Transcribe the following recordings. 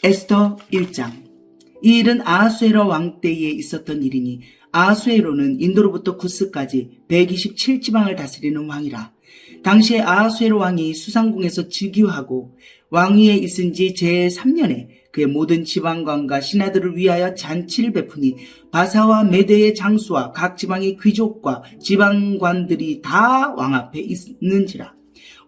에스더 1장. 이 일은 아하수에로 왕 때에 있었던 일이니 아하수에로는 인도로부터 구스까지 127지방을 다스리는 왕이라. 당시에 아하수에로 왕이 수상궁에서 즉위하고 왕위에 있은 지 제3년에 그의 모든 지방관과 신하들을 위하여 잔치를 베푸니 바사와 메대의 장수와 각 지방의 귀족과 지방관들이 다 왕 앞에 있는지라.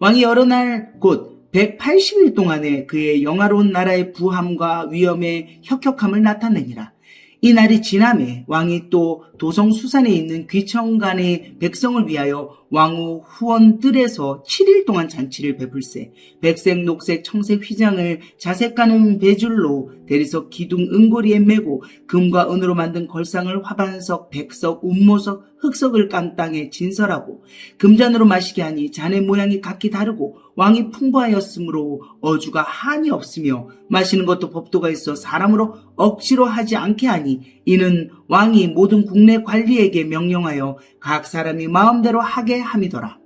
왕이 여러 날 곧 180일 동안에 그의 영화로운 나라의 부함과 위엄의 혁혁함을 나타내니라. 이 날이 지남에 왕이 또 도성 수산에 있는 귀청간의 백성을 위하여 왕후 후원들에서 7일 동안 잔치를 베풀세 백색, 녹색, 청색 휘장을 자색 가는 배줄로 대리석 기둥 은고리에 메고 금과 은으로 만든 걸상을 화반석, 백석, 운모석, 흑석을 깐 땅에 진설하고 금잔으로 마시게 하니 잔의 모양이 각기 다르고 왕이 풍부하였으므로 어주가 한이 없으며 마시는 것도 법도가 있어 사람으로 억지로 하지 않게 하니 이는 왕이 모든 국내 관리에게 명령하여 각 사람이 마음대로 하게 함이더라.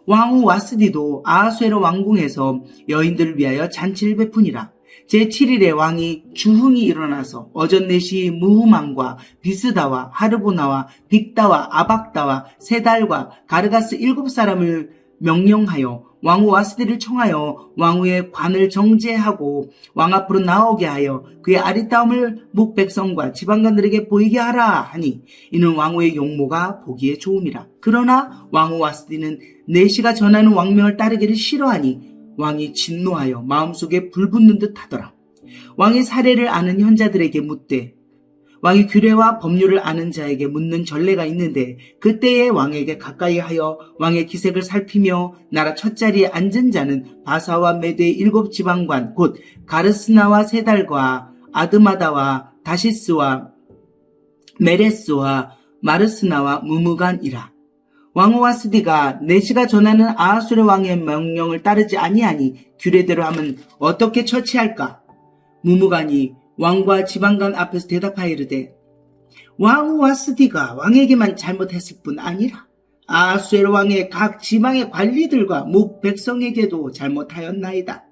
왕후 와스디도 아하수에로 왕궁에서 여인들을 위하여 잔치를 베푸니라. 제7일에 왕이 주흥이 일어나서 어전넷이 무후맘과 비스다와 하르보나와 빅다와 아박다와 세달과 가르가스 7사람을 명령하여 왕후 와스디를 청하여 왕후의 관을 정제하고 왕 앞으로 나오게 하여 그의 아리따움을 묵백성과 지방관들에게 보이게 하라 하니 이는 왕후의 용모가 보기에 좋음이라. 그러나 왕후 와스디는 내시가 전하는 왕명을 따르기를 싫어하니 왕이 진노하여 마음속에 불붙는 듯 하더라. 왕이 사례를 아는 현자들에게 묻되 왕이 규례와 법률을 아는 자에게 묻는 전례가 있는데 그때에 왕에게 가까이 하여 왕의 기색을 살피며 나라 첫자리에 앉은 자는 바사와 메대의 7지방관 곧 가르스나와 세달과 아드마다와 다시스와 메레스와 마르스나와 무무간이라. 왕후 와스디가 내시가 전하는 아하수르 왕의 명령을 따르지 아니하니 규례대로 하면 어떻게 처치할까? 무무간이 왕과 지방관 앞에서 대답하이르되 왕후 와스디가 왕에게만 잘못했을 뿐 아니라 아하수에로 왕의 각 지방의 관리들과 묵 백성에게도 잘못하였나이다.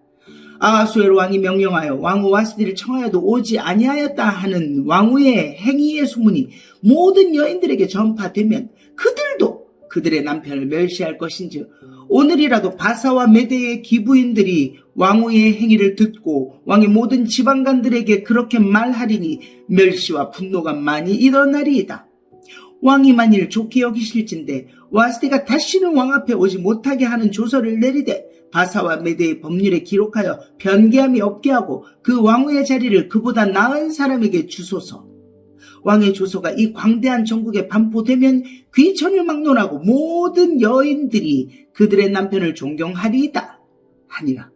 아하수에로 왕이 명령하여 왕후 와스디를 청하여도 오지 아니하였다 하는 왕후의 행위의 소문이 모든 여인들에게 전파되면 그들도 그들의 남편을 멸시할 것인즉 오늘이라도 바사와 메대의 기부인들이 왕후의 행위를 듣고 왕의 모든 지방관들에게 그렇게 말하리니 멸시와 분노가 많이 일어나리이다. 왕이 만일 좋게 여기실진데 와스디가 다시는 왕 앞에 오지 못하게 하는 조서를 내리되 바사와 메대의 법률에 기록하여 변개함이 없게 하고 그 왕후의 자리를 그보다 나은 사람에게 주소서. 왕의 조서가 이 광대한 전국에 반포되면 귀천을 막론하고 모든 여인들이 그들의 남편을 존경하리이다 하니라.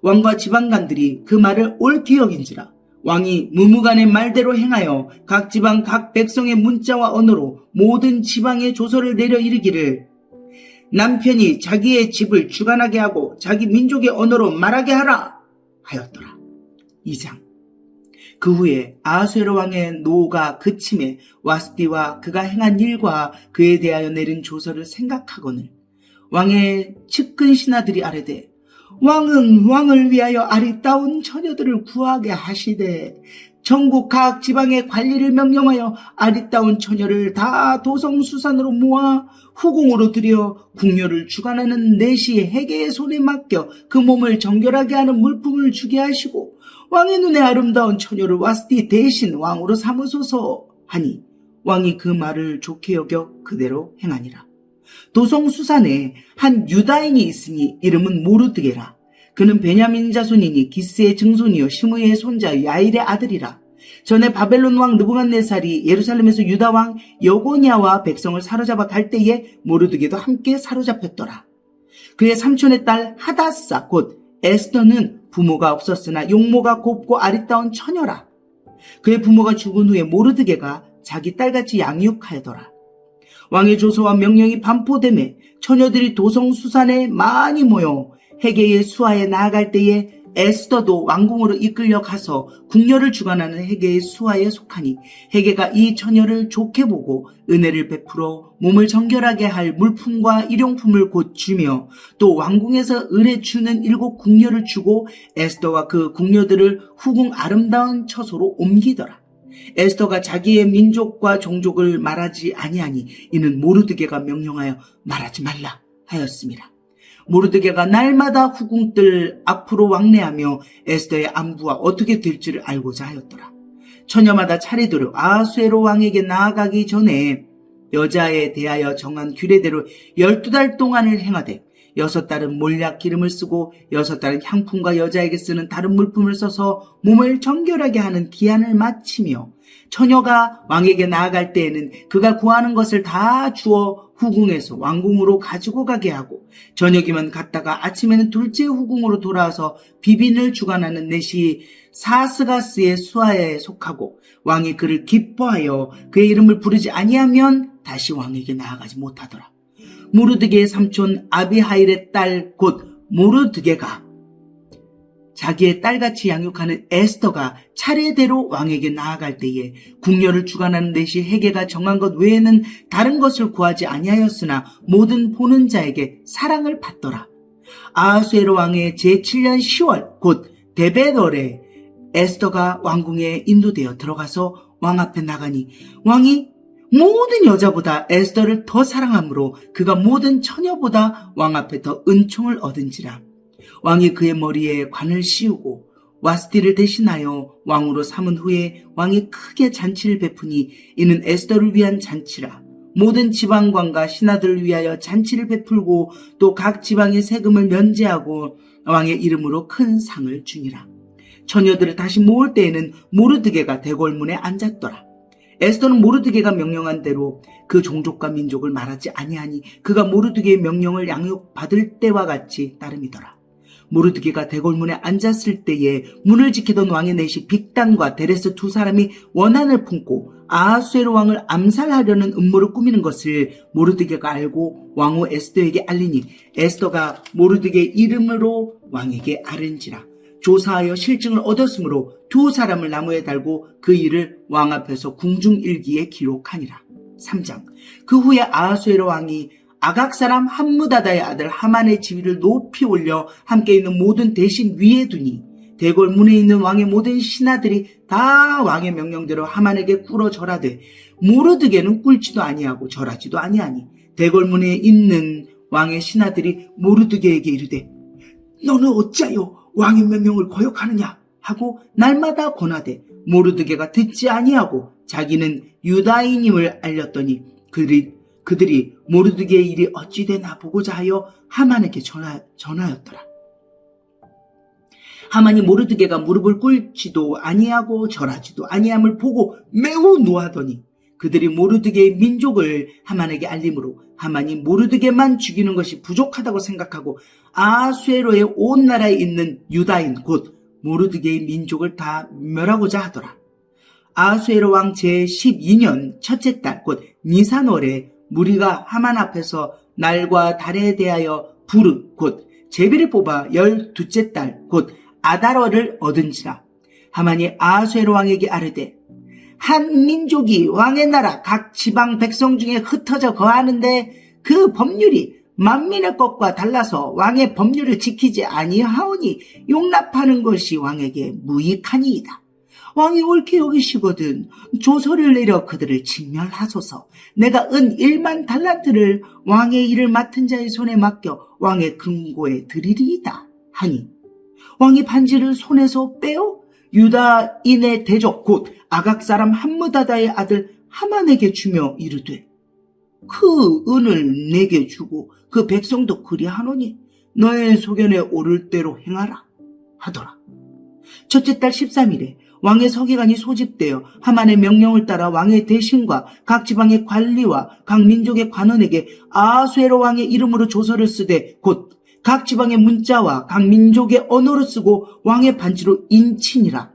왕과 지방관들이 그 말을 옳게 여긴지라. 왕이 무무간의 말대로 행하여 각 지방 각 백성의 문자와 언어로 모든 지방의 조서를 내려 이르기를 남편이 자기의 집을 주관하게 하고 자기 민족의 언어로 말하게 하라 하였더라. 2장. 그 후에 아하수에로 왕의 노가 그침에 와스디와 그가 행한 일과 그에 대하여 내린 조서를 생각하거늘 왕의 측근 신하들이 아뢰되 왕은 왕을 위하여 아리따운 처녀들을 구하게 하시되 전국 각 지방의 관리를 명령하여 아리따운 처녀를 다 도성수산으로 모아 후궁으로 들여 궁녀를 주관하는 내시 해계의 손에 맡겨 그 몸을 정결하게 하는 물품을 주게 하시고 왕의 눈에 아름다운 처녀를 와스디 대신 왕으로 삼으소서 하니 왕이 그 말을 좋게 여겨 그대로 행하니라. 도성수산에 한 유다인이 있으니 이름은 모르드게라. 그는 베냐민 자손이니 기스의 증손이요 시므의 손자 야일의 아들이라. 전에 바벨론 왕 느부갓네살이 예루살렘에서 유다 왕 여고냐와 백성을 사로잡아 갈 때에 모르드게도 함께 사로잡혔더라. 그의 삼촌의 딸 하다사 곧 에스더는 부모가 없었으나 용모가 곱고 아리따운 처녀라. 그의 부모가 죽은 후에 모르드게가 자기 딸같이 양육하더라. 왕의 조서와 명령이 반포되매 처녀들이 도성수산에 많이 모여 해계의 수하에 나아갈 때에 에스더도 왕궁으로 이끌려 가서 궁녀를 주관하는 헤게의 수하에 속하니 헤게가 이 처녀를 좋게 보고 은혜를 베풀어 몸을 정결하게 할 물품과 일용품을 곧 주며 또 왕궁에서 을에 주는 7 궁녀를 주고 에스더와 그 궁녀들을 후궁 아름다운 처소로 옮기더라. 에스더가 자기의 민족과 종족을 말하지 아니하니 이는 모르드게가 명령하여 말하지 말라 하였습니다. 모르드게가 날마다 후궁들 앞으로 왕래하며 에스더의 안부와 어떻게 될지를 알고자 하였더라. 처녀마다 차례대로 아하수에로 왕에게 나아가기 전에 여자에 대하여 정한 규례대로 12달 동안을 행하되 6달은 몰약 기름을 쓰고 6달은 향품과 여자에게 쓰는 다른 물품을 써서 몸을 정결하게 하는 기한을 마치며 처녀가 왕에게 나아갈 때에는 그가 구하는 것을 다 주어 후궁에서 왕궁으로 가지고 가게 하고 저녁이면 갔다가 아침에는 둘째 후궁으로 돌아와서 비빈을 주관하는 내시 사스가스의 수하에 속하고 왕이 그를 기뻐하여 그의 이름을 부르지 아니하면 다시 왕에게 나아가지 못하더라. 모르드게의 삼촌 아비하일의 딸 곧 모르드게가 자기의 딸같이 양육하는 에스더가 차례대로 왕에게 나아갈 때에 궁녀를 주관하는 내시 헤게가 정한 것 외에는 다른 것을 구하지 아니하였으나 모든 보는 자에게 사랑을 받더라. 아하수에로 왕의 제7년 10월 곧 데베월에 에스더가 왕궁에 인도되어 들어가서 왕 앞에 나가니 왕이 모든 여자보다 에스더를 더 사랑하므로 그가 모든 처녀보다 왕 앞에 더 은총을 얻은지라. 왕이 그의 머리에 관을 씌우고 와스티를 대신하여 왕으로 삼은 후에 왕이 크게 잔치를 베푸니 이는 에스더를 위한 잔치라. 모든 지방관과 신하들을 위하여 잔치를 베풀고 또 각 지방의 세금을 면제하고 왕의 이름으로 큰 상을 주니라. 처녀들을 다시 모을 때에는 모르드게가 대궐문에 앉았더라. 에스더는 모르드게가 명령한 대로 그 종족과 민족을 말하지 아니하니 그가 모르드게의 명령을 양육받을 때와 같이 따름이더라. 모르드게가 대궐문에 앉았을 때에 문을 지키던 왕의 내시 빅단과 데레스 2 사람이 원한을 품고 아하수에로 왕을 암살하려는 음모를 꾸미는 것을 모르드게가 알고 왕후 에스더에게 알리니 에스더가 모르드게의 이름으로 왕에게 아른지라. 조사하여 실증을 얻었으므로 2 사람을 나무에 달고 그 일을 왕 앞에서 궁중일기에 기록하니라. 3장. 그 후에 아하수에로 왕이 아각 사람 함무다다의 아들 하만의 지위를 높이 올려 함께 있는 모든 대신 위에 두니 대궐 문에 있는 왕의 모든 신하들이 다 왕의 명령대로 하만에게 꿇어 절하되 모르드게는 꿇지도 아니하고 절하지도 아니하니 대궐 문에 있는 왕의 신하들이 모르드게에게 이르되 너는 어찌하여 왕의 명령을 거역하느냐 하고 날마다 권하되 모르드게가 듣지 아니하고 자기는 유다인임을 알렸더니 그들이 모르드게의 일이 어찌 되나 보고자 하여 하만에게 전하였더라. 하만이 모르드게가 무릎을 꿇지도 아니하고 절하지도 아니함을 보고 매우 노하더니 그들이 모르드게의 민족을 하만에게 알림으로 하만이 모르드게만 죽이는 것이 부족하다고 생각하고 아하수에로의 온 나라에 있는 유다인 곧 모르드게의 민족을 다 멸하고자 하더라. 아하수에로 왕 제12년 첫째 달 곧 니산월에 무리가 하만 앞에서 날과 달에 대하여 부르 곧 제비를 뽑아 12째 달 곧 아달월을 얻은지라. 하만이 아하수에로 왕에게 아뢰되 한 민족이 왕의 나라 각 지방 백성 중에 흩어져 거하는데 그 법률이 만민의 것과 달라서 왕의 법률을 지키지 아니하오니 용납하는 것이 왕에게 무익하니이다. 왕이 옳게 여기시거든 조서를 내려 그들을 진멸하소서. 내가 은 1만 달란트를 왕의 일을 맡은 자의 손에 맡겨 왕의 금고에 드리리이다 하니 왕이 반지를 손에서 빼어 유다인의 대적 곧 아각 사람 함무다다의 아들 하만에게 주며 이르되 그 은을 내게 주고 그 백성도 그리하노니 너의 소견에 오를 대로 행하라 하더라. 첫째 달 13일에 왕의 서기관이 소집되어 하만의 명령을 따라 왕의 대신과 각 지방의 관리와 각 민족의 관원에게 아하수에로 왕의 이름으로 조서를 쓰되 곧 각 지방의 문자와 각 민족의 언어로 쓰고 왕의 반지로 인치니라.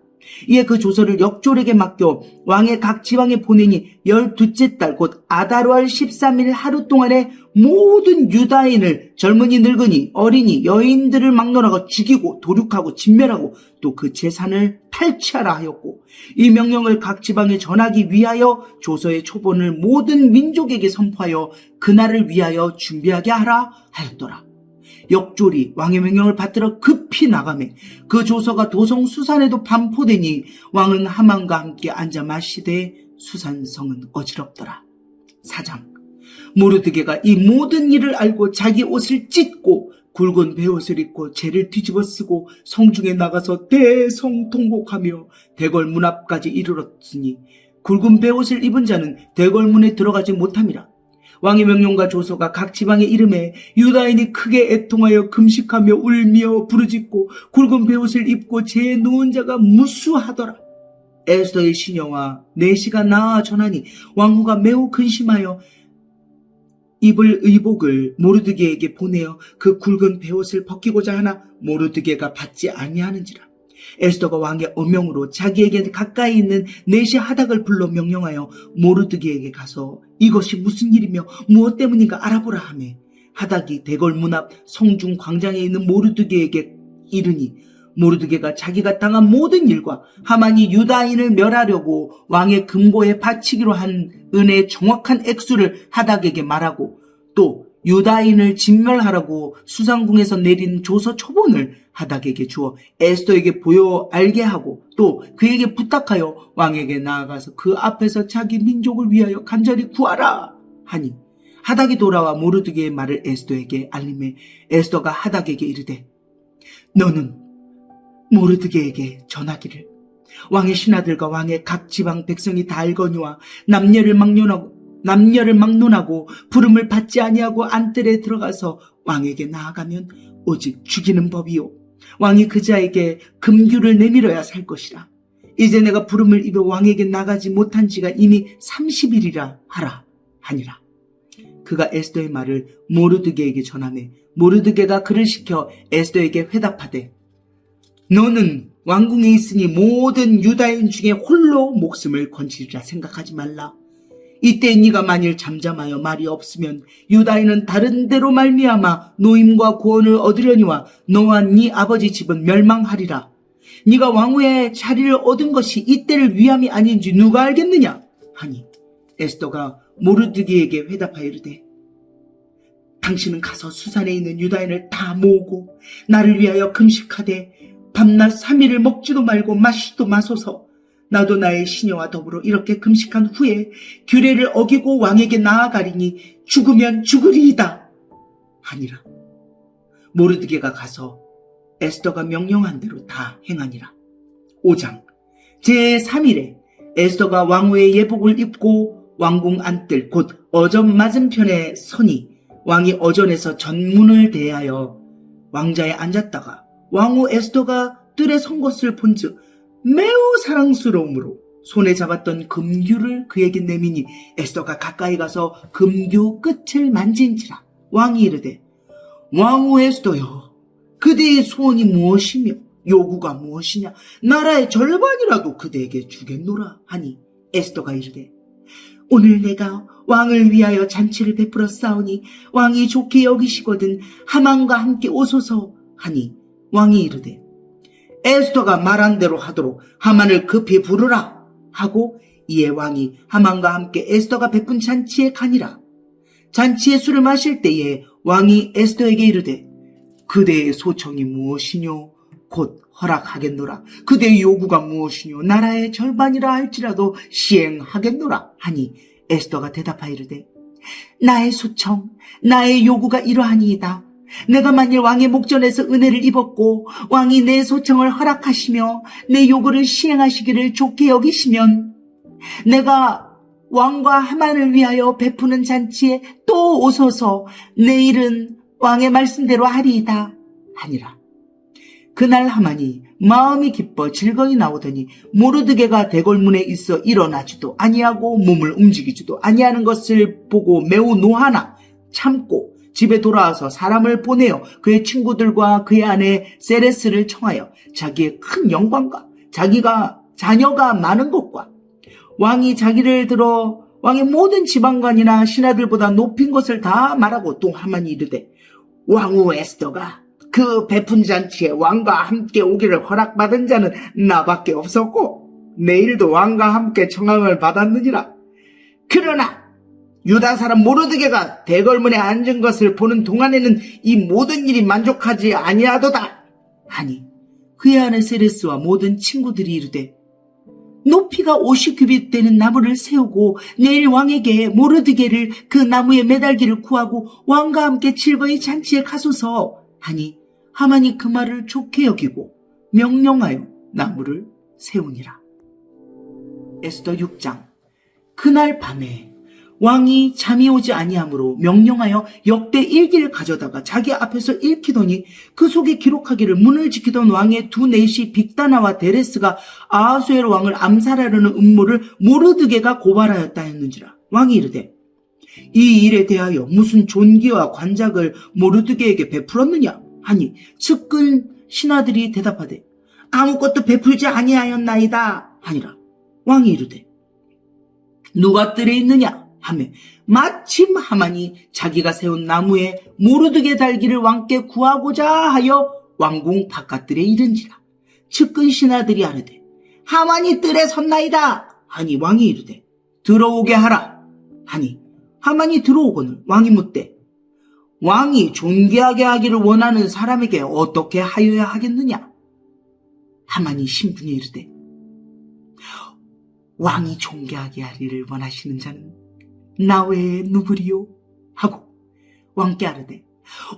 이에 그 조서를 역졸에게 맡겨 왕의 각 지방에 보내니 12째 달 곧 아달월 13일 하루 동안에 모든 유다인을 젊은이 늙은이 어린이 여인들을 막론하고 죽이고 도륙하고 진멸하고 또 그 재산을 탈취하라 하였고, 이 명령을 각 지방에 전하기 위하여 조서의 초본을 모든 민족에게 선포하여 그날을 위하여 준비하게 하라 하였더라. 역졸이 왕의 명령을 받들어 급히 나가매 그 조서가 도성 수산에도 반포되니 왕은 하만과 함께 앉아 마시되 수산성은 어지럽더라. 4장. 모르드게가 이 모든 일을 알고 자기 옷을 찢고 굵은 베옷을 입고 재를 뒤집어 쓰고 성중에 나가서 대성통곡하며 대궐 문 앞까지 이르렀으니 굵은 베옷을 입은 자는 대궐 문에 들어가지 못함이라. 왕의 명령과 조서가 각 지방의 이름에 유다인이 크게 애통하여 금식하며 울며 부르짖고 굵은 베옷을 입고 재에 누운 자가 무수하더라. 에스더의 시녀와 내시가 나아 전하니 왕후가 매우 근심하여 입을 의복을 모르드게에게 보내어 그 굵은 베옷을 벗기고자 하나 모르드게가 받지 아니하는지라. 에스더가 왕의 어명으로 자기에게 가까이 있는 내시 하닥을 불러 명령하여 모르드게에게 가서 이것이 무슨 일이며 무엇 때문인가 알아보라 하매, 하닥이 대궐 문 앞 성중 광장에 있는 모르드게에게 이르니 모르드게가 자기가 당한 모든 일과 하만이 유다인을 멸하려고 왕의 금고에 바치기로 한 은혜의 정확한 액수를 하닥에게 말하고, 또 유다인을 진멸하라고 수상궁에서 내린 조서 초본을 하닥에게 주어 에스더에게 보여 알게 하고, 또 그에게 부탁하여 왕에게 나아가서 그 앞에서 자기 민족을 위하여 간절히 구하라 하니, 하닥이 돌아와 모르드게의 말을 에스더에게 알림해 에스더가 하닥에게 이르되, 너는 모르드게에게 전하기를 왕의 신하들과 왕의 각 지방 백성이 다 알거니와 남녀를 막론하고 부름을 받지 아니하고 안뜰에 들어가서 왕에게 나아가면 오직 죽이는 법이요 왕이 그 자에게 금규를 내밀어야 살 것이라. 이제 내가 부름을 입어 왕에게 나가지 못한 지가 이미 30일이라 하라 하니라. 그가 에스더의 말을 모르드게에게 전하매 모르드게가 그를 시켜 에스더에게 회답하되, 너는 왕궁에 있으니 모든 유다인 중에 홀로 목숨을 건지리라 생각하지 말라. 이때 네가 만일 잠잠하여 말이 없으면 유다인은 다른 데로 말미암아 노임과 구원을 얻으려니와 너와 네 아버지 집은 멸망하리라. 네가 왕후의 자리를 얻은 것이 이때를 위함이 아닌지 누가 알겠느냐 하니, 에스더가 모르드게에게 회답하여 이르되, 당신은 가서 수산에 있는 유다인을 다 모으고 나를 위하여 금식하되 밤낮 3일을 먹지도 말고 마시지도 마소서. 나도 나의 시녀와 더불어 이렇게 금식한 후에 규례를 어기고 왕에게 나아가리니 죽으면 죽으리이다 하니라. 모르드게가 가서 에스더가 명령한 대로 다 행하니라. 5장. 제3일에 에스더가 왕후의 예복을 입고 왕궁 안뜰 곧 어전 맞은편에 서니 왕이 어전에서 전문을 대하여 왕자에 앉았다가 왕후 에스더가 뜰에 선 것을 본즉 매우 사랑스러움으로 손에 잡았던 금규를 그에게 내미니 에스더가 가까이 가서 금규 끝을 만진지라. 왕이 이르되, 왕후 에스더여, 그대의 소원이 무엇이며 요구가 무엇이냐? 나라의 절반이라도 그대에게 주겠노라 하니, 에스더가 이르되, 오늘 내가 왕을 위하여 잔치를 베풀어 싸우니 왕이 좋게 여기시거든 하만과 함께 오소서 하니, 왕이 이르되, 에스더가 말한 대로 하도록 하만을 급히 부르라 하고, 이에 왕이 하만과 함께 에스더가 베푼 잔치에 가니라. 잔치의 술을 마실 때에 왕이 에스더에게 이르되, 그대의 소청이 무엇이뇨? 곧 허락하겠노라. 그대의 요구가 무엇이뇨? 나라의 절반이라 할지라도 시행하겠노라 하니, 에스더가 대답하여 이르되, 나의 소청, 나의 요구가 이러하니이다. 내가 만일 왕의 목전에서 은혜를 입었고 왕이 내 소청을 허락하시며 내 요구를 시행하시기를 좋게 여기시면 내가 왕과 하만을 위하여 베푸는 잔치에 또 오소서. 내일은 왕의 말씀대로 하리이다 하니라. 그날 하만이 마음이 기뻐 즐거이 나오더니 모르드게가 대궐문에 있어 일어나지도 아니하고 몸을 움직이지도 아니하는 것을 보고 매우 노하나 참고 집에 돌아와서 사람을 보내어 그의 친구들과 그의 아내 세레스를 청하여 자기의 큰 영광과 자기가 자녀가 많은 것과 왕이 자기를 들어 왕의 모든 지방관이나 신하들보다 높인 것을 다 말하고 또 하만이 이르되 왕후 에스더가 그 베푼 잔치에 왕과 함께 오기를 허락받은 자는 나밖에 없었고 내일도 왕과 함께 청함을 받았느니라. 그러나 유다 사람 모르드게가 대궐문에 앉은 것을 보는 동안에는 이 모든 일이 만족하지 아니하도다 하니 그의 아내 세레스와 모든 친구들이 이르되 높이가 50규빗 되는 나무를 세우고 내일 왕에게 모르드게를 그 나무에 매달기를 구하고 왕과 함께 즐거이 잔치에 가소서 하니 하만이 그 말을 좋게 여기고 명령하여 나무를 세우니라. 에스더 6장. 그날 밤에 왕이 잠이 오지 아니하므로 명령하여 역대 일기를 가져다가 자기 앞에서 읽히더니 그 속에 기록하기를 문을 지키던 왕의 두 내시 빅다나와 데레스가 아하수에로 왕을 암살하려는 음모를 모르드게가 고발하였다 했는지라. 왕이 이르되 이 일에 대하여 무슨 존귀와 관작을 모르드게에게 베풀었느냐 하니 측근 신하들이 대답하되 아무것도 베풀지 아니하였나이다 하니라. 왕이 이르되 누가 뜰에 있느냐 하매 마침 하만이 자기가 세운 나무에 모르드게 달기를 왕께 구하고자 하여 왕궁 바깥들에 이른지라. 측근 신하들이 아뢰되 하만이 뜰에 섰나이다 하니 왕이 이르되 들어오게 하라 하니 하만이 들어오거늘 왕이 묻되 왕이 존귀하게 하기를 원하는 사람에게 어떻게 하여야 하겠느냐. 하만이 신분에 이르되 왕이 존귀하게 하기를 원하시는 자는 나 외에 누구리요? 하고 왕께 아뢰되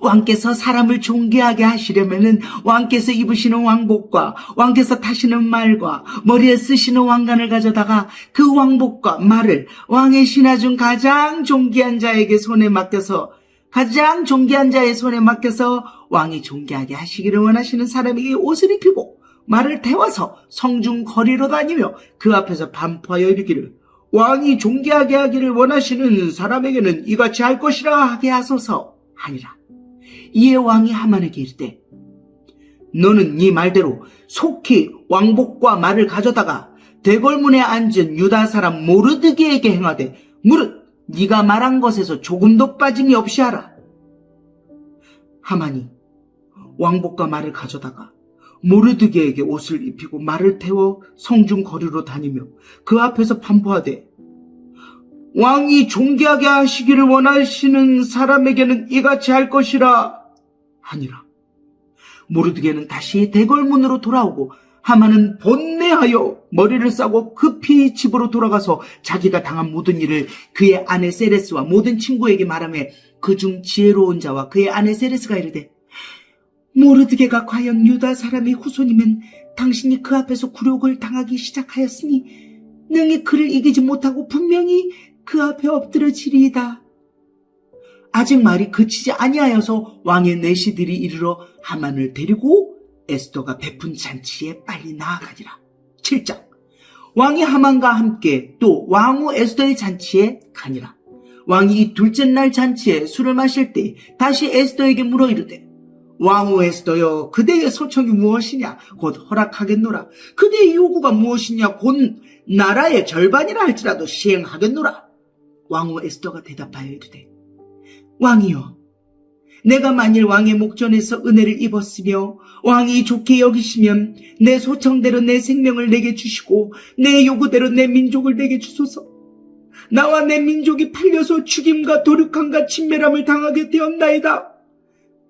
왕께서 사람을 존귀하게 하시려면은 왕께서 입으시는 왕복과 왕께서 타시는 말과 머리에 쓰시는 왕관을 가져다가 그 왕복과 말을 왕의 신하 중 가장 존귀한 자의 손에 맡겨서 왕이 존귀하게 하시기를 원하시는 사람에게 옷을 입히고 말을 태워서 성중 거리로 다니며 그 앞에서 반포하여 이르기를 왕이 존귀하게 하기를 원하시는 사람에게는 이같이 할 것이라 하게 하소서 하니라. 이에 왕이 하만에게 이르되 너는 네 말대로 속히 왕복과 말을 가져다가 대궐문에 앉은 유다 사람 모르드게에게 행하되 무릇 네가 말한 것에서 조금도 빠짐이 없이 하라. 하만이 왕복과 말을 가져다가 모르드게에게 옷을 입히고 말을 태워 성중 거리로 다니며 그 앞에서 반포하되 왕이 존귀하게 하시기를 원하시는 사람에게는 이같이 할 것이라 하니라. 모르드게는 다시 대궐문으로 돌아오고 하만은 번뇌하여 머리를 싸고 급히 집으로 돌아가서 자기가 당한 모든 일을 그의 아내 세레스와 모든 친구에게 말하며 그중 지혜로운 자와 그의 아내 세레스가 이르되 모르드게가 과연 유다 사람의 후손이면 당신이 그 앞에서 굴욕을 당하기 시작하였으니 능히 그를 이기지 못하고 분명히 그 앞에 엎드러지리이다. 아직 말이 그치지 아니하여서 왕의 내시들이 이르러 하만을 데리고 에스더가 베푼 잔치에 빨리 나아가니라. 7장. 왕이 하만과 함께 또 왕후 에스더의 잔치에 가니라. 왕이 이 둘째 날 잔치에 술을 마실 때 다시 에스더에게 물어 이르되 왕후 에스더여 그대의 소청이 무엇이냐 곧 허락하겠노라. 그대의 요구가 무엇이냐 곧 나라의 절반이라 할지라도 시행하겠노라. 왕후 에스더가 대답하여 이르되 왕이여 내가 만일 왕의 목전에서 은혜를 입었으며 왕이 좋게 여기시면 내 소청대로 내 생명을 내게 주시고 내 요구대로 내 민족을 내게 주소서. 나와 내 민족이 팔려서 죽임과 도륙함과 침멸함을 당하게 되었나이다.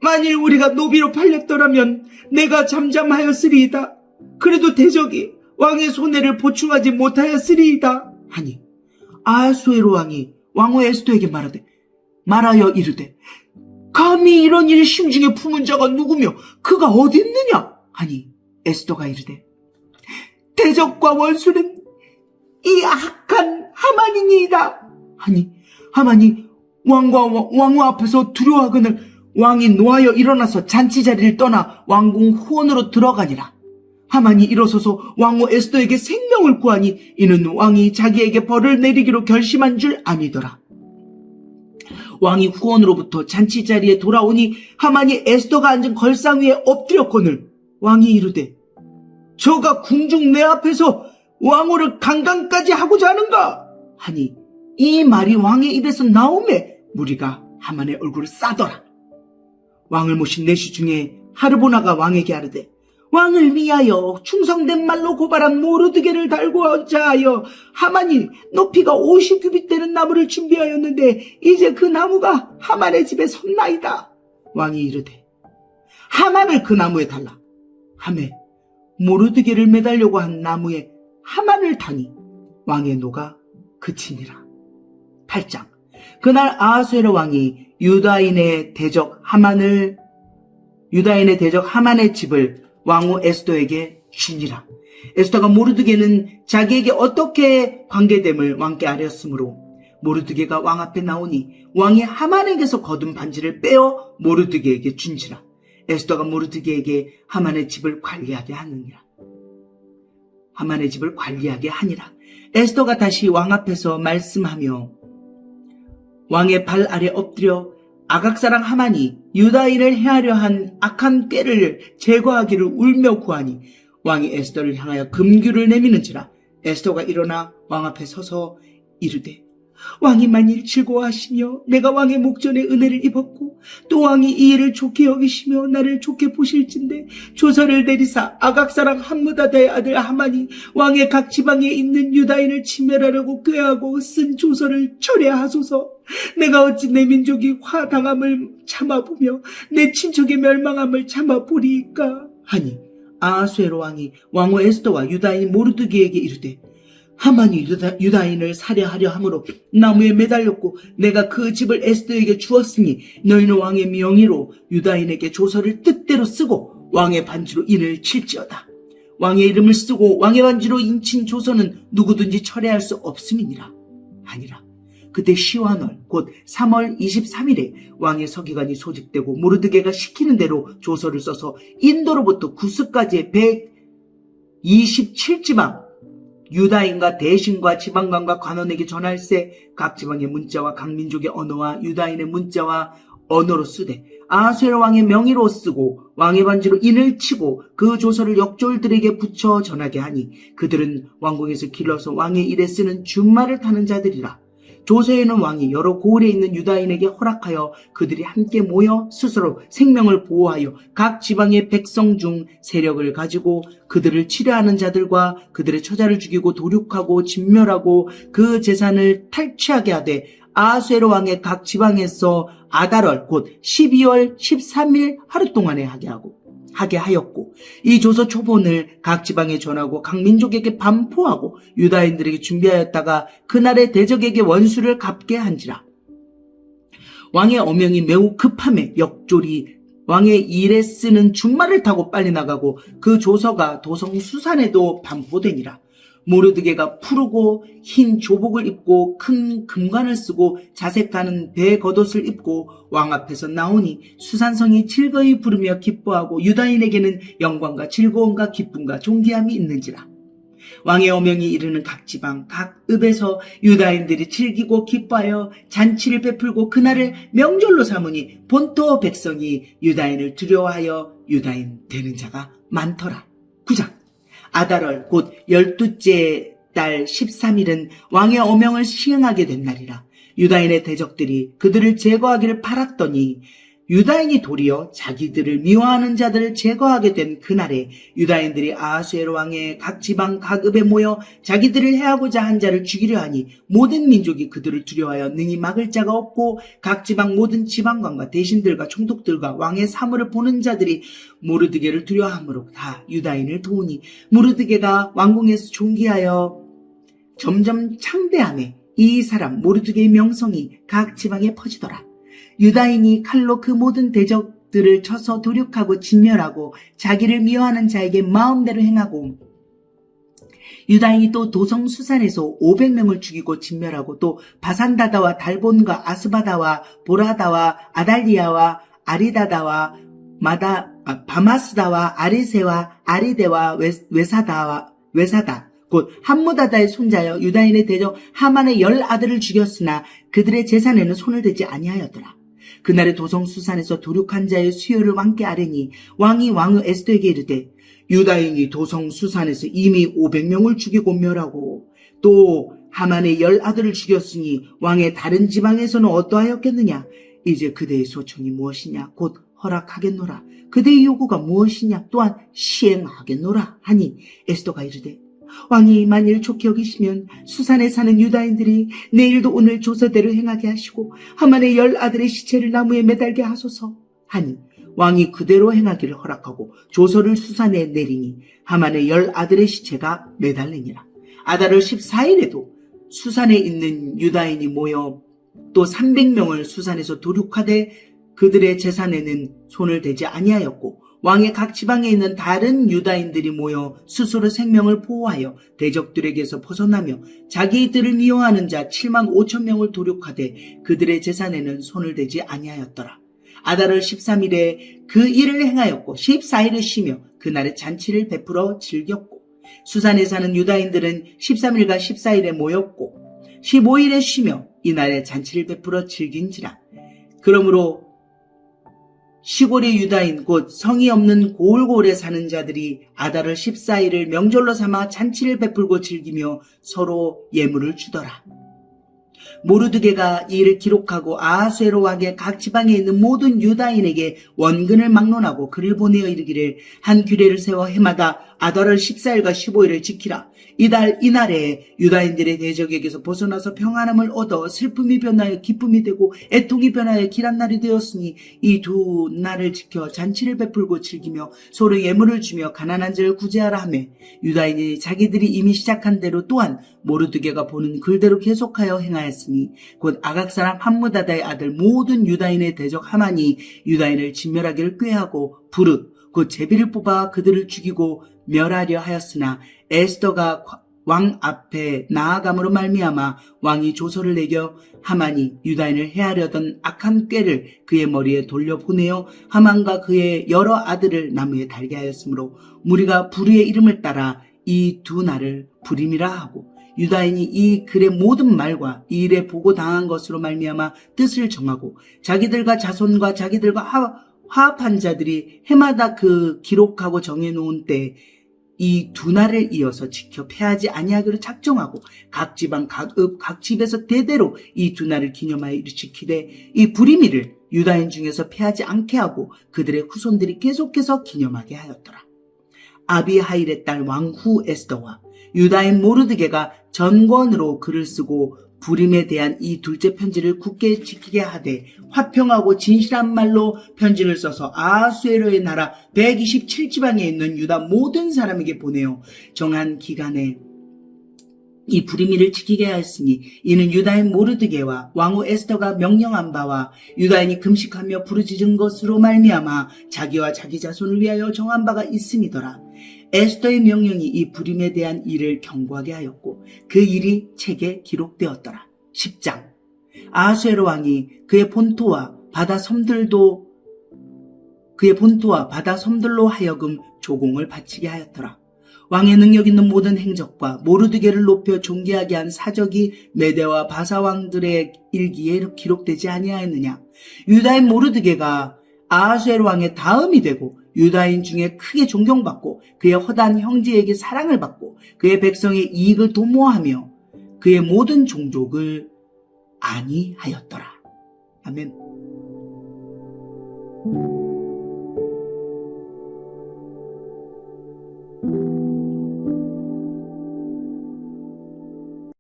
만일 우리가 노비로 팔렸더라면 내가 잠잠하였으리이다. 그래도 대적이 왕의 손해를 보충하지 못하였으리이다 하니 아하수에로 왕이 왕후 에스더에게 말하여 이르되 감히 이런 일을 심중에 품은 자가 누구며 그가 어디 있느냐 하니 에스더가 이르되 대적과 원수는 이 악한 하만이니이다 하니 하만이 왕후 앞에서 두려워하거늘 왕이 노하여 일어나서 잔치 자리를 떠나 왕궁 후원으로 들어가니라. 하만이 일어서서 왕후 에스더에게 생명을 구하니 이는 왕이 자기에게 벌을 내리기로 결심한 줄 아니더라. 왕이 후원으로부터 잔치 자리에 돌아오니 하만이 에스더가 앉은 걸상 위에 엎드렸거늘 왕이 이르되 저가 궁중 내 앞에서 왕후를 강간까지 하고자 하는가? 하니 이 말이 왕의 입에서 나오매 무리가 하만의 얼굴을 싸더라. 왕을 모신 내시 중에 하르보나가 왕에게 아르되 왕을 위하여 충성된 말로 고발한 모르드게를 달고자 하여 하만이 높이가 50규빗 되는 나무를 준비하였는데 이제 그 나무가 하만의 집에 섰나이다. 왕이 이르되 하만을 그 나무에 달라 하매 모르드게를 매달려고 한 나무에 하만을 다니 왕의 노가 그치니라. 8장. 그날 아하수에로 왕이 유다인의 대적 하만의 집을 왕후 에스더에게 주니라. 에스더가 모르드게는 자기에게 어떻게 관계됨을 왕께 아뢰었으므로 모르드게가 왕 앞에 나오니 왕이 하만에게서 거둔 반지를 빼어 모르드게에게 준지라. 에스더가 모르드게에게 하만의 집을 관리하게 하느니라. 하만의 집을 관리하게 하니라. 에스더가 다시 왕 앞에서 말씀하며 왕의 발 아래 엎드려 아각사랑 하만이 유다인을 해하려 한 악한 꾀를 제거하기를 울며 구하니 왕이 에스더를 향하여 금규를 내미는지라. 에스더가 일어나 왕 앞에 서서 이르되 왕이 만일 즐거워하시며 내가 왕의 목전에 은혜를 입었고 또 왕이 이 일을 좋게 여기시며 나를 좋게 보실진데 조서를 내리사 아각사랑 함므다다의 아들 하만이 왕의 각 지방에 있는 유다인을 침멸하려고 꾀하고 쓴 조서를 철회하소서. 내가 어찌 내 민족이 화당함을 참아보며 내 친척의 멸망함을 참아보리이까 하니 아하수에로 왕이 왕후 에스더와 유다인 모르드게에게 이르되 하만이 유다인을 살해하려 함으로 나무에 매달렸고 내가 그 집을 에스더에게 주었으니 너희는 왕의 명의로 유다인에게 조서를 뜻대로 쓰고 왕의 반지로 인을 칠지어다. 왕의 이름을 쓰고 왕의 반지로 인친 조서는 누구든지 철회할 수 없음이니라 하니라. 그때 시완월 곧 3월 23일에 왕의 서기관이 소집되고 모르드게가 시키는 대로 조서를 써서 인도로부터 구스까지의 127지방 유다인과 대신과 지방관과 관원에게 전할세 각 지방의 문자와 각 민족의 언어와 유다인의 문자와 언어로 쓰되 아하수에로 왕의 명의로 쓰고 왕의 반지로 인을 치고 그 조서를 역졸들에게 붙여 전하게 하니 그들은 왕궁에서 길러서 왕의 일에 쓰는 준말을 타는 자들이라. 조서에는 왕이 여러 고을에 있는 유다인에게 허락하여 그들이 함께 모여 스스로 생명을 보호하여 각 지방의 백성 중 세력을 가지고 그들을 치려하는 자들과 그들의 처자를 죽이고 도륙하고 진멸하고 그 재산을 탈취하게 하되 아하수에로 왕의 각 지방에서 아달월 곧 12월 13일 하루 동안에 하게 하였고 이 조서 초본을 각 지방에 전하고 각 민족에게 반포하고 유다인들에게 준비하였다가 그날의 대적에게 원수를 갚게 한지라. 왕의 어명이 매우 급함에 역졸이 왕의 일에 쓰는 준말을 타고 빨리 나가고 그 조서가 도성 수산에도 반포되니라. 모르드게가 푸르고 흰 조복을 입고 큰 금관을 쓰고 자색하는 배 겉옷을 입고 왕 앞에서 나오니 수산성이 즐거이 부르며 기뻐하고 유다인에게는 영광과 즐거움과 기쁨과 존귀함이 있는지라. 왕의 어명이 이르는 각 지방 각 읍에서 유다인들이 즐기고 기뻐하여 잔치를 베풀고 그날을 명절로 삼으니 본토 백성이 유다인을 두려워하여 유다인 되는 자가 많더라. 9장. 아달월 곧 12째 달 13일은 왕의 어명을 시행하게 된 날이라. 유다인의 대적들이 그들을 제거하기를 바랐더니 유다인이 도리어 자기들을 미워하는 자들을 제거하게 된 그날에 유다인들이 아하수에로 왕의 각 지방 각 읍에 모여 자기들을 해하고자 한 자를 죽이려 하니 모든 민족이 그들을 두려워하여 능히 막을 자가 없고 각 지방 모든 지방관과 대신들과 총독들과 왕의 사물을 보는 자들이 모르드게를 두려워함으로 다 유다인을 도우니 모르드게가 왕궁에서 존귀하여 점점 창대하매 이 사람 모르드게의 명성이 각 지방에 퍼지더라. 유다인이 칼로 그 모든 대적들을 쳐서 도륙하고 진멸하고 자기를 미워하는 자에게 마음대로 행하고 유다인이 또 도성 수산에서 500명을 죽이고 진멸하고 또 바산다다와 달본과 아스바다와 보라다와 아달리아와 아리다다와 바마스다와 아리세와 아리데와 외사다 곧 함무다다의 손자여 유다인의 대적 하만의 10아들을 죽였으나 그들의 재산에는 손을 대지 아니하였더라. 그날의 도성 수산에서 도륙한 자의 수요를 왕께 아뢰니 왕이 왕후 에스더에게 이르되 유다인이 도성 수산에서 이미 500명을 죽이고 멸하고 또 하만의 10아들을 죽였으니 왕의 다른 지방에서는 어떠하였겠느냐? 이제 그대의 소청이 무엇이냐? 곧 허락하겠노라. 그대의 요구가 무엇이냐? 또한 시행하겠노라 하니 에스더가 이르되 왕이 만일 좋게 여기시면 수산에 사는 유다인들이 내일도 오늘 조서대로 행하게 하시고 하만의 10아들의 시체를 나무에 매달게 하소서 하니 왕이 그대로 행하기를 허락하고 조서를 수산에 내리니 하만의 10아들의 시체가 매달리니라. 아달월 14일에도 수산에 있는 유다인이 모여 또 300명을 수산에서 도륙하되 그들의 재산에는 손을 대지 아니하였고 왕의 각 지방에 있는 다른 유다인들이 모여 스스로 생명을 보호하여 대적들에게서 벗어나며 자기들을 미워하는 자 7만 5천 명을 도륙하되 그들의 재산에는 손을 대지 아니하였더라. 아달월 13일에 그 일을 행하였고 14일을 쉬며 그날의 잔치를 베풀어 즐겼고 수산에 사는 유다인들은 13일과 14일에 모였고 15일에 쉬며 이날의 잔치를 베풀어 즐긴지라. 그러므로 시골의 유다인 곧 성이 없는 고을고을에 사는 자들이 아달월 14일을 명절로 삼아 잔치를 베풀고 즐기며 서로 예물을 주더라. 모르드게가 이 일을 기록하고 아하수에로 왕의 각 지방에 있는 모든 유다인에게 원근을 막론하고 글을 보내어 이르기를 한 규례를 세워 해마다 아달월 14일과 15일을 지키라. 이날에 유다인들의 대적에게서 벗어나서 평안함을 얻어 슬픔이 변하여 기쁨이 되고 애통이 변하여 길한 날이 되었으니 이 두 날을 지켜 잔치를 베풀고 즐기며 서로 예물을 주며 가난한 자를 구제하라 하며 유다인이 자기들이 이미 시작한 대로 또한 모르드게가 보는 글대로 계속하여 행하였으니 곧 아각 사람 함무다다의 아들 모든 유다인의 대적 하만이 유다인을 진멸하기를 꾀하고 부르 곧 제비를 뽑아 그들을 죽이고 멸하려 하였으나 에스더가 왕 앞에 나아감으로 말미암아 왕이 조서를 내겨 하만이 유다인을 해하려던 악한 꾀를 그의 머리에 돌려보내어 하만과 그의 여러 아들을 나무에 달게 하였으므로 무리가 부르의 이름을 따라 이 두 날을 부림이라 하고 유다인이 이 글의 모든 말과 이 일에 보고 당한 것으로 말미암아 뜻을 정하고 자기들과 자손과 자기들과 화합한 자들이 해마다 그 기록하고 정해놓은 때 이 두 날을 이어서 지켜 패하지 아니하기로 작정하고 각 지방 각 읍 각 집에서 대대로 이 두 날을 기념하여 이를 지키되 이 부리미를 유다인 중에서 패하지 않게 하고 그들의 후손들이 계속해서 기념하게 하였더라. 아비하일의 딸 왕후 에스더와 유다인 모르드게가 전권으로 글을 쓰고 부림에 대한 이 둘째 편지를 굳게 지키게 하되 화평하고 진실한 말로 편지를 써서 아하수에로의 나라 127지방에 있는 유다 모든 사람에게 보내어 정한 기간에 이 부리미를 지키게 하였으니 이는 유다인 모르드게와 왕후 에스더가 명령한 바와 유다인이 금식하며 부르짖은 것으로 말미암아 자기와 자기 자손을 위하여 정한 바가 있음이더라. 에스더의 명령이 이 부림에 대한 일을 경고하게 하였고 그 일이 책에 기록되었더라. 10장 아하수에로 왕이 그의 본토와 바다 섬들로 하여금 조공을 바치게 하였더라. 왕의 능력 있는 모든 행적과 모르드게를 높여 존귀하게 한 사적이 메대와 바사 왕들의 일기에 기록되지 아니하였느냐. 유다인 모르드게가 아하수에로 왕의 다음이 되고 유다인 중에 크게 존경받고 그의 허다한 형제에게 사랑을 받고 그의 백성의 이익을 도모하며 그의 모든 종족을 아니하였더라. 아멘.